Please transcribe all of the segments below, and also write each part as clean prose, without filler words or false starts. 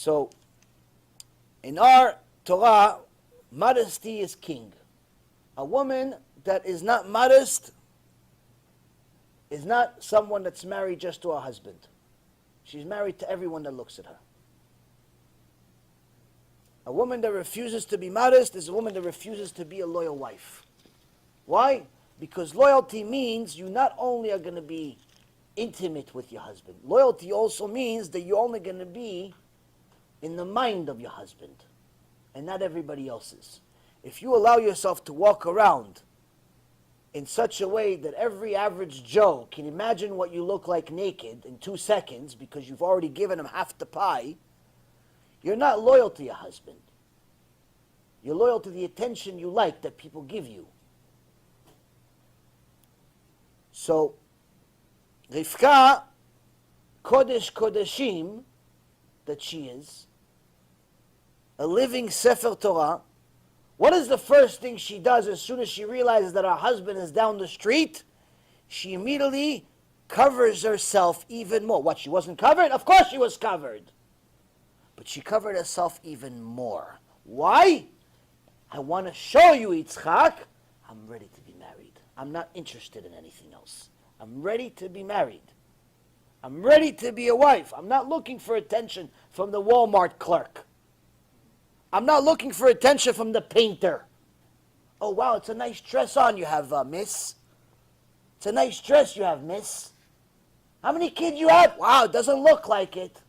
So, in our Torah, modesty is king. A woman that is not modest is not someone that's married just to her husband. She's married to everyone that looks at her. A woman that refuses to be modest is a woman that refuses to be a loyal wife. Why? Because loyalty means you not only are going to be intimate with your husband. Loyalty also means that you're only going to be in the mind of your husband and not everybody else's. If you allow yourself to walk around in such a way that every average Joe can imagine what you look like naked in 2 seconds because you've already given him half the pie, you're not loyal to your husband. You're loyal to the attention you like that people give you. So, Rivka, Kodesh Kodeshim, that she is, a living Sefer Torah, what is the first thing she does as soon as she realizes that her husband is down the street? She immediately covers herself even more. What, she wasn't covered? Of course she was covered. But she covered herself even more. Why? I want to show you, Yitzchak, I'm ready to be married. I'm not interested in anything else. I'm ready to be married. I'm ready to be a wife. I'm not looking for attention from the Walmart clerk. I'm not looking for attention from the painter. Oh, wow, it's a nice dress on you have, miss. It's a nice dress you have, miss. How many kids you have? Wow, it doesn't look like it.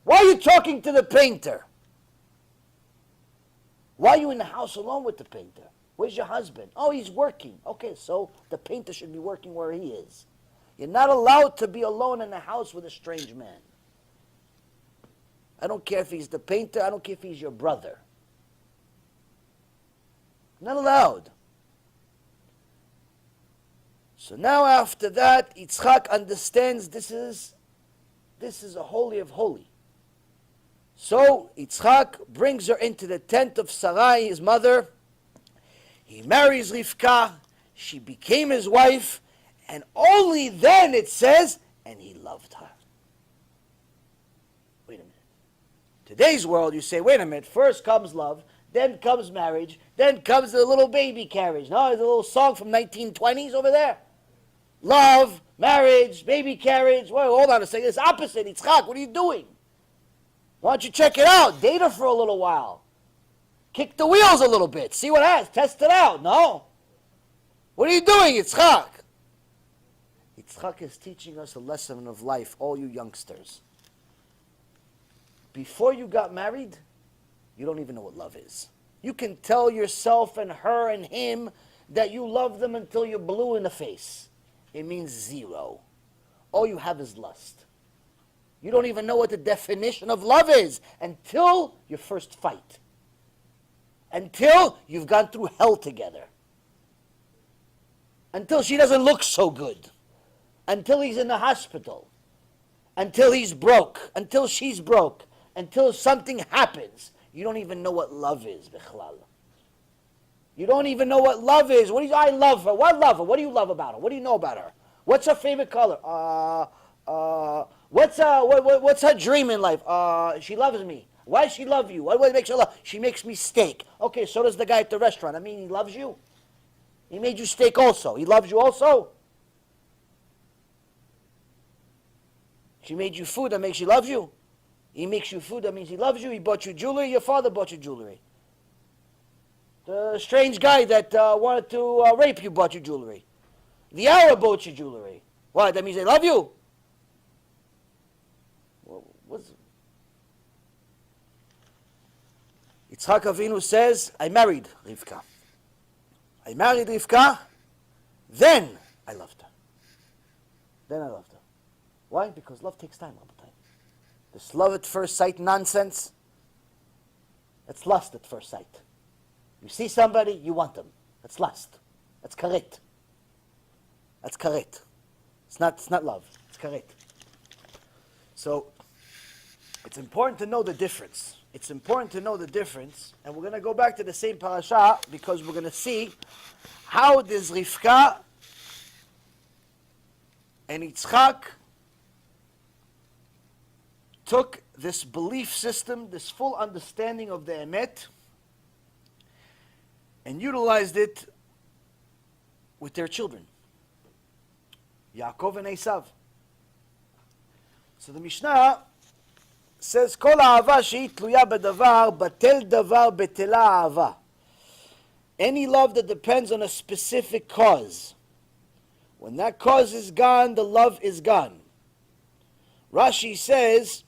Why are you talking to the painter? Why are you in the house alone with the painter? Where's your husband? Oh, he's working. Okay, so the painter should be working where he is. You're not allowed to be alone in the house with a strange man. I don't care if he's the painter. I don't care if he's your brother. Not allowed. So now after that, Yitzchak understands this is a holy of holy. So Yitzchak brings her into the tent of Sarai, his mother. He marries Rivka. She became his wife. And only then it says, and he loved her. Wait a minute. Today's world, you say, wait a minute, first comes love, then comes marriage, then comes the little baby carriage. No, there's a little song from 1920s over there. Love, marriage, baby carriage. Well, hold on a second, it's opposite. Yitzchak, what are you doing? Why don't you check it out? Date her for a little while. Kick the wheels a little bit. See what happens. Test it out. No. What are you doing, Yitzchak? Yitzchak is teaching us a lesson of life, all you youngsters. Before you got married, you don't even know what love is. You can tell yourself and her and him that you love them until you're blue in the face. It means zero. All you have is lust. You don't even know what the definition of love is until your first fight. Until you've gone through hell together. Until she doesn't look so good. Until he's in the hospital. Until he's broke. Until she's broke. Until something happens. You don't even know what love is, bichlal. You don't even know what love is. I love her. What love her? What do you love about her? What do you know about her? What's her favorite color? What's her dream in life? She loves me. Why does she love you? What makes her love? She makes me steak. Okay, so does the guy at the restaurant. I mean, he loves you. He made you steak also. He loves you also. She made you food, that makes she love you. He makes you food, that means he loves you. He bought you jewelry, your father bought you jewelry. The strange guy that wanted to rape you bought you jewelry. The Arab bought you jewelry. Why? That means they love you? Yitzchak Avinu says, I married Rivka. I married Rivka, then I loved her. Then I loved her. Why? Because love takes time, Rabbi. This love at first sight nonsense, that's lust at first sight. You see somebody, you want them. That's lust. That's karet. That's karet. It's not love. It's karet. So, it's important to know the difference. It's important to know the difference, and we're going to go back to the same parasha because we're going to see how this Rivka and Yitzchak took this belief system, this full understanding of the emet, and utilized it with their children, Yaakov and Esav. So the Mishnah says, "Kol ahava shehi tluya bedavar, batel davar betela ahava." Any love that depends on a specific cause, when that cause is gone, the love is gone. Rashi says,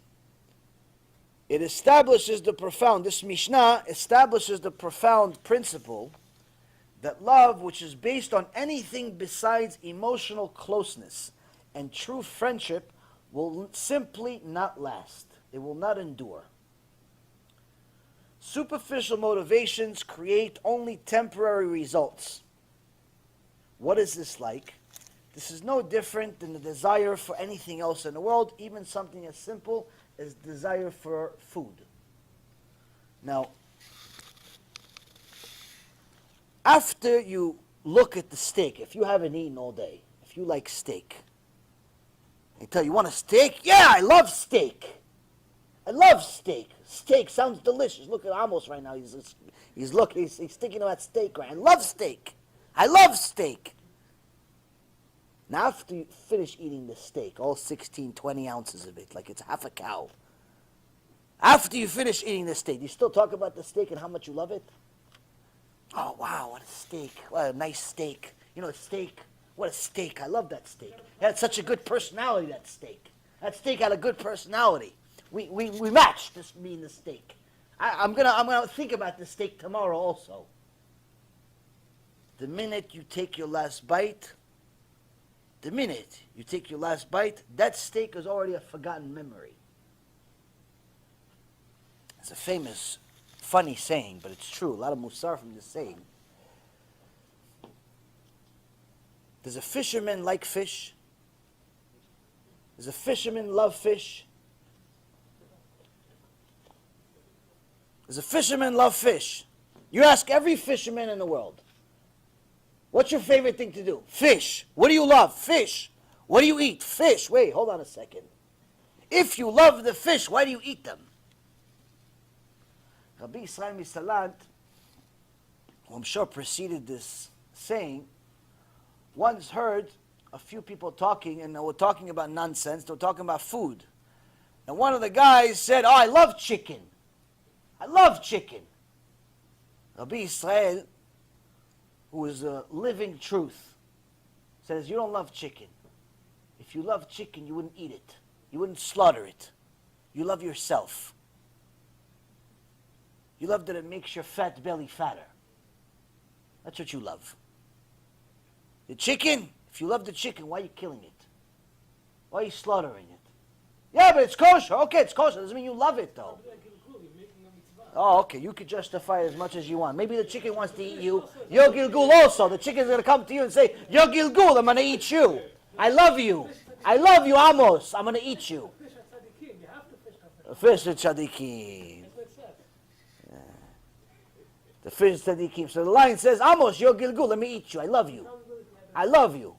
it establishes the profound, this Mishnah establishes the profound principle that love, which is based on anything besides emotional closeness and true friendship, will simply not last. It will not endure. Superficial motivations create only temporary results. What is this like? This is no different than the desire for anything else in the world, even something as simple as desire for food. Now, after you look at the steak, if you haven't eaten all day, if you like steak, they tell you, "You want a steak?" "Yeah, I love steak. I love steak. Steak sounds delicious." Look at Amos right now. He's thinking about steak, right? "I love steak. I love steak." Now, after you finish eating the steak, all 16, 20 ounces of it, like it's half a cow, after you finish eating the steak, you still talk about the steak and how much you love it? "Oh, wow, what a steak. What a nice steak. You know, steak, what a steak. I love that steak. It had such a good personality, that steak. That steak had a good personality. We matched, this me and the steak. I'm gonna think about the steak tomorrow also." The minute you take your last bite, that steak is already a forgotten memory. It's a famous, funny saying, but it's true. A lot of musar from this saying. Does a fisherman like fish? Does a fisherman love fish? Does a fisherman love fish? You ask every fisherman in the world, "What's your favorite thing to do?" "Fish." "What do you love?" "Fish." "What do you eat?" "Fish." Wait, hold on a second. If you love the fish, why do you eat them? Rabbi Israel Misalant, who I'm sure preceded this saying, once heard a few people talking, and they were talking about nonsense, they were talking about food. And one of the guys said, "Oh, I love chicken. I love chicken." Rabbi Israel, who is a living truth, says, "You don't love chicken. If you love chicken, you wouldn't eat it. You wouldn't slaughter it. You love yourself. You love that it makes your fat belly fatter. That's what you love. The chicken, if you love the chicken, why are you killing it? Why are you slaughtering it?" "Yeah, but it's kosher." "Okay, it's kosher. Doesn't mean you love it, though." "Oh, okay, you could justify it as much as you want. Maybe the chicken wants to eat you. You're Gilgul also. The chicken's going to come to you and say, 'You're Gilgul, I'm going to eat you. I love you. I love you, Amos. I'm going to eat you.'" Fish at tzaddikim. The fish at tzaddikim. So the lion says, "Amos, you're Gilgul. Let me eat you. I love you. I love you."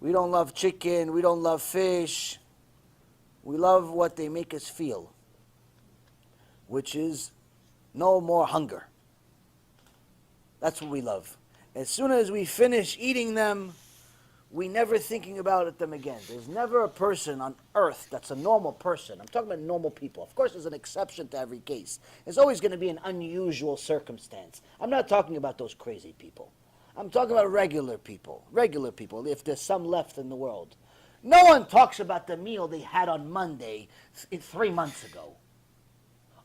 We don't love chicken. We don't love fish. We love what they make us feel, which is no more hunger. That's what we love. As soon as we finish eating them, we never thinking about them again. There's never a person on earth that's a normal person. I'm talking about normal people. Of course, there's an exception to every case. There's always going to be an unusual circumstance. I'm not talking about those crazy people. I'm talking about regular people. Regular people, if there's some left in the world. No one talks about the meal they had on Monday 3 months ago.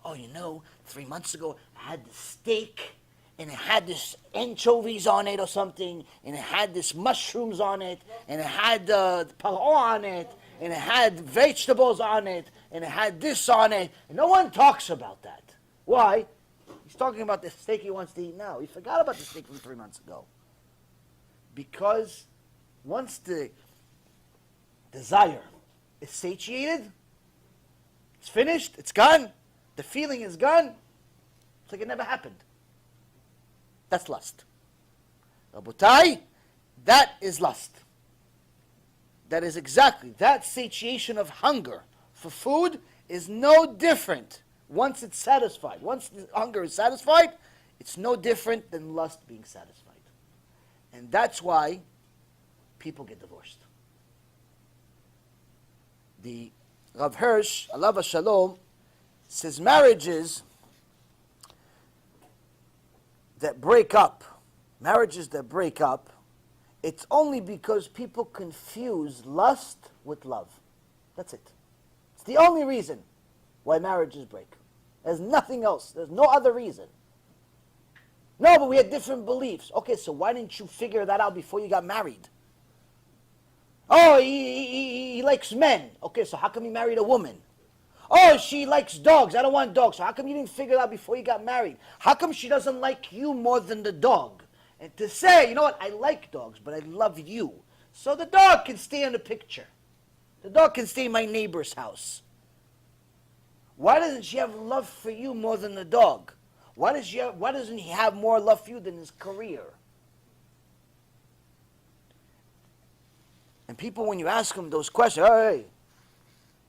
"Oh, 3 months ago I had the steak, and it had this anchovies on it or something, and it had this mushrooms on it, and it had paro on it, and it had vegetables on it, and it had this on it." And no one talks about that. Why? He's talking about the steak he wants to eat now. He forgot about the steak from 3 months ago. Because once the desire is satiated, it's finished, it's gone, the feeling is gone, it's like it never happened. That's lust. Rabotai, that is lust. that is exactly, that satiation of hunger for food is no different once it's satisfied. Once the hunger is satisfied, it's no different than lust being satisfied. And that's why people get divorced. The Rav Hirsch, alav shalom, says marriages that break up, it's only because people confuse lust with love. That's it. It's the only reason why marriages break. There's nothing else. There's no other reason. No, but we had different beliefs. Okay, so why didn't you figure that out before you got married? Oh, he likes men. Okay, so how come he married a woman? Oh, she likes dogs. I don't want dogs. So how come you didn't figure it out before you got married? How come she doesn't like you more than the dog? And to say, you know what, I like dogs, but I love you. So the dog can stay in the picture. The dog can stay in my neighbor's house. Why doesn't she have love for you more than the dog? Why doesn't he have more love for you than his career? And people, when you ask them those questions, hey,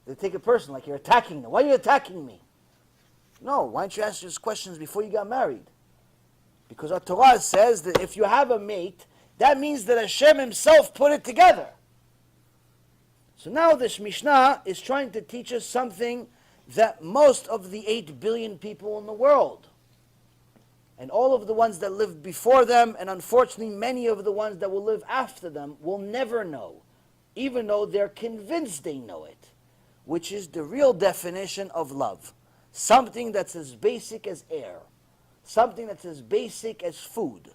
they take it personal, like you're attacking them. Why are you attacking me? No, why don't you ask those questions before you got married? Because our Torah says that if you have a mate, that means that Hashem himself put it together. So now this Mishnah is trying to teach us something that most of the 8 billion people in the world, and all of the ones that lived before them, and unfortunately many of the ones that will live after them, will never know, even though they're convinced they know it, which is the real definition of love. Something that's as basic as air. Something that's as basic as food.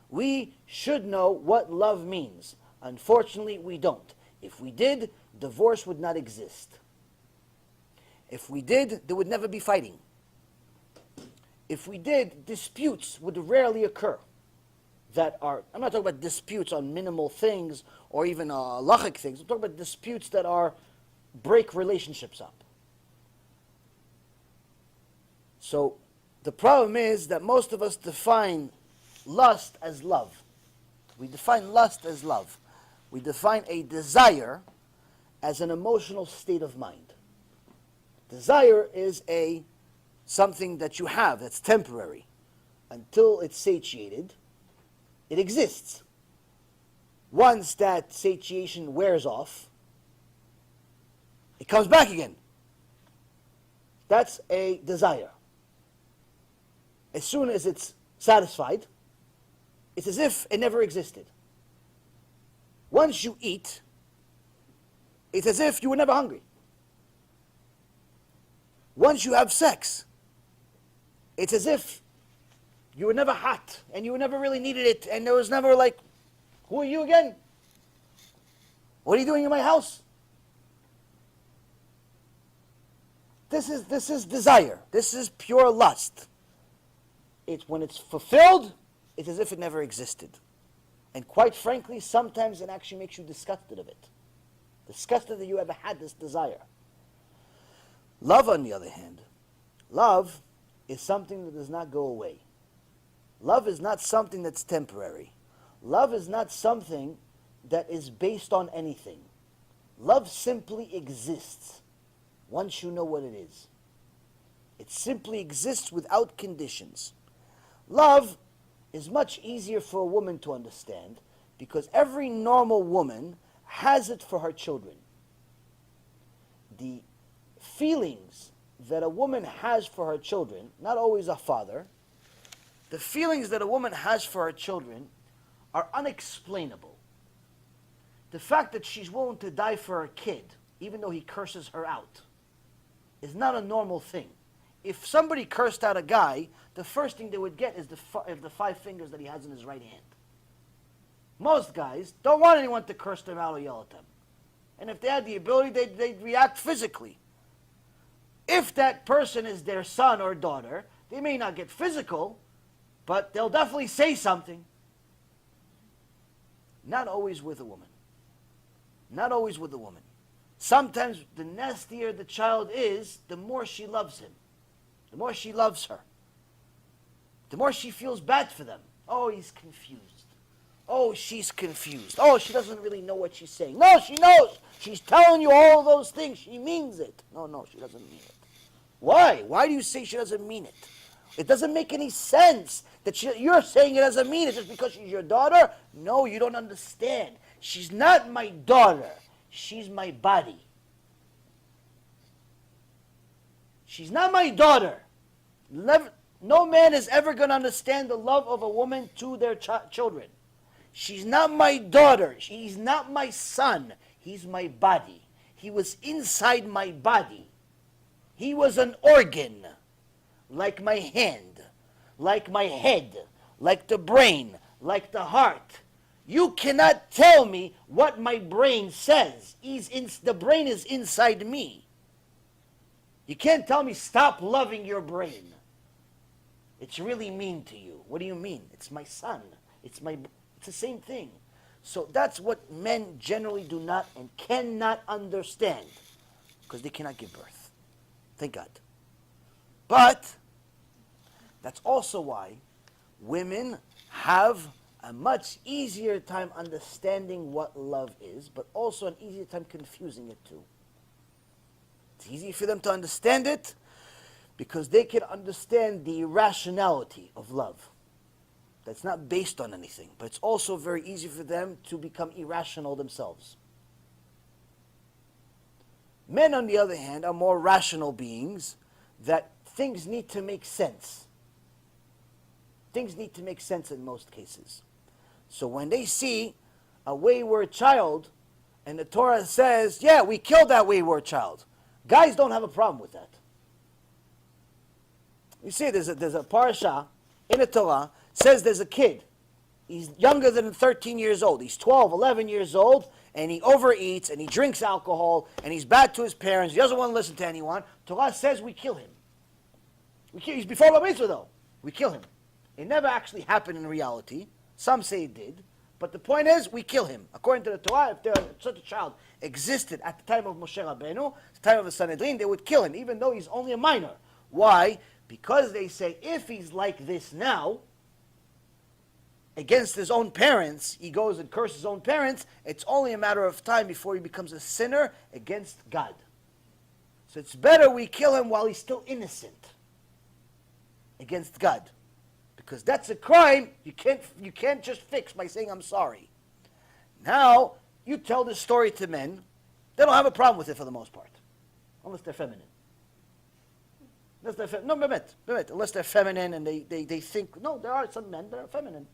We should know what love means. Unfortunately, we don't. If we did, divorce would not exist. If we did, there would never be fighting. If we did, disputes would rarely occur. I'm not talking about disputes on minimal things or even halachic things. I'm talking about disputes that break relationships up. So the problem is that most of us define lust as love. We define lust as love. We define a desire as an emotional state of mind. Desire is something that you have that's temporary. Until it's satiated, it exists. Once that satiation wears off, it comes back again. That's a desire. As soon as it's satisfied, it's as if it never existed. Once you eat, it's as if you were never hungry. Once you have sex, it's as if you were never hot and you never really needed it, and there was never like, who are you again? What are you doing in my house? This is desire. This is pure lust. It's when it's fulfilled, it's as if it never existed. And quite frankly, sometimes it actually makes you disgusted of it. Disgusted that you ever had this desire. Love, on the other hand, love is something that does not go away. Love is not something that's temporary. Love is not something that is based on anything. Love simply exists once you know what it is. It simply exists without conditions. Love is much easier for a woman to understand because every normal woman has it for her children. The feelings that a woman has for her children, not always a father, the feelings that a woman has for her children are unexplainable. The fact that she's willing to die for her kid, even though he curses her out, is not a normal thing. If somebody cursed out a guy, the first thing they would get is the 5 fingers that he has in his right hand. Most guys don't want anyone to curse them out or yell at them. And if they had the ability, they'd react physically. If that person is their son or daughter, they may not get physical, but they'll definitely say something. Not always with a woman. Not always with a woman. Sometimes the nastier the child is, the more she loves him. The more she loves her. The more she feels bad for them. Oh, he's confused. oh, she's confused. Oh, she doesn't really know what she's saying. No, she knows. She's telling you all those things. She means it. No, she doesn't mean it. Why? Why do you say she doesn't mean it? It doesn't make any sense that you're saying it doesn't mean it just because she's your daughter. No, you don't understand. She's not my daughter. She's my body. She's not my daughter. No man is ever going to understand the love of a woman to their children. She's not my daughter. He's not my son. He's my body. He was inside my body. He was an organ, like my hand, like my head, like the brain, like the heart. You cannot tell me what my brain says. The brain is inside me. You can't tell me, stop loving your brain. It's really mean to you. What do you mean? It's my son. It's the same thing. So that's what men generally do not and cannot understand, because they cannot give birth. Thank God. But that's also why women have a much easier time understanding what love is, but also an easier time confusing it too. It's easy for them to understand it because they can understand the irrationality of love. That's not based on anything, but it's also very easy for them to become irrational themselves. Men, on the other hand, are more rational beings that things need to make sense. Things need to make sense in most cases. So when they see a wayward child, and the Torah says, yeah, we killed that wayward child, guys don't have a problem with that. You see, there's a parasha in the Torah, says there's a kid. He's younger than 13 years old. He's 12, 11 years old, and he overeats, and he drinks alcohol, and he's bad to his parents. He doesn't want to listen to anyone. Torah says we kill him. He's before Bar Mitzvah, though. We kill him. It never actually happened in reality. Some say it did. But the point is, we kill him. According to the Torah, if such a child existed at the time of Moshe Rabbeinu, the time of the Sanhedrin, they would kill him, even though he's only a minor. Why? Because they say, if he's like this now, against his own parents, he goes and curses his own parents, it's only a matter of time before he becomes a sinner against God. So it's better we kill him while he's still innocent against God. Because that's a crime you can't just fix by saying I'm sorry. Now, you tell this story to men, they don't have a problem with it for the most part. Unless they're feminine. Unless they're feminine and they think, no, there are some men that are feminine.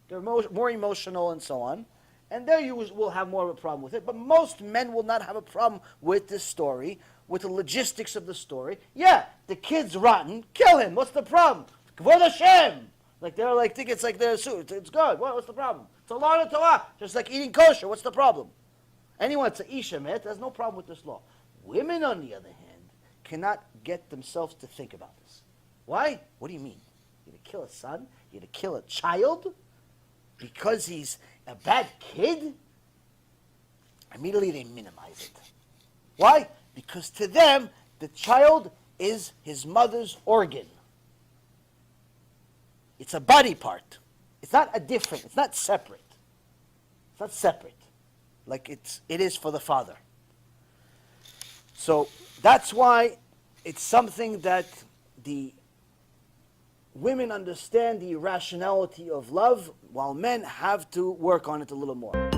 They're more emotional and so on. And there you will have more of a problem with it. But most men will not have a problem with this story, with the logistics of the story. Yeah, the kid's rotten. Kill him. What's the problem? Kvod Hashem. Like they're like think it's like their suit. It's good. What's the problem? It's a law of the Torah. Just like eating kosher. What's the problem? Anyone that's a isha met has no problem with this law. Women, on the other hand, cannot get themselves to think about this. Why? What do you mean? You're going to kill a son? You're going to kill a child? Because he's a bad kid? Immediately they minimize it. Why? Because to them, the child is his mother's organ. It's a body part. It's not it's not separate. It's not separate like it is for the father. So that's why it's something that the women understand the irrationality of love, while men have to work on it a little more.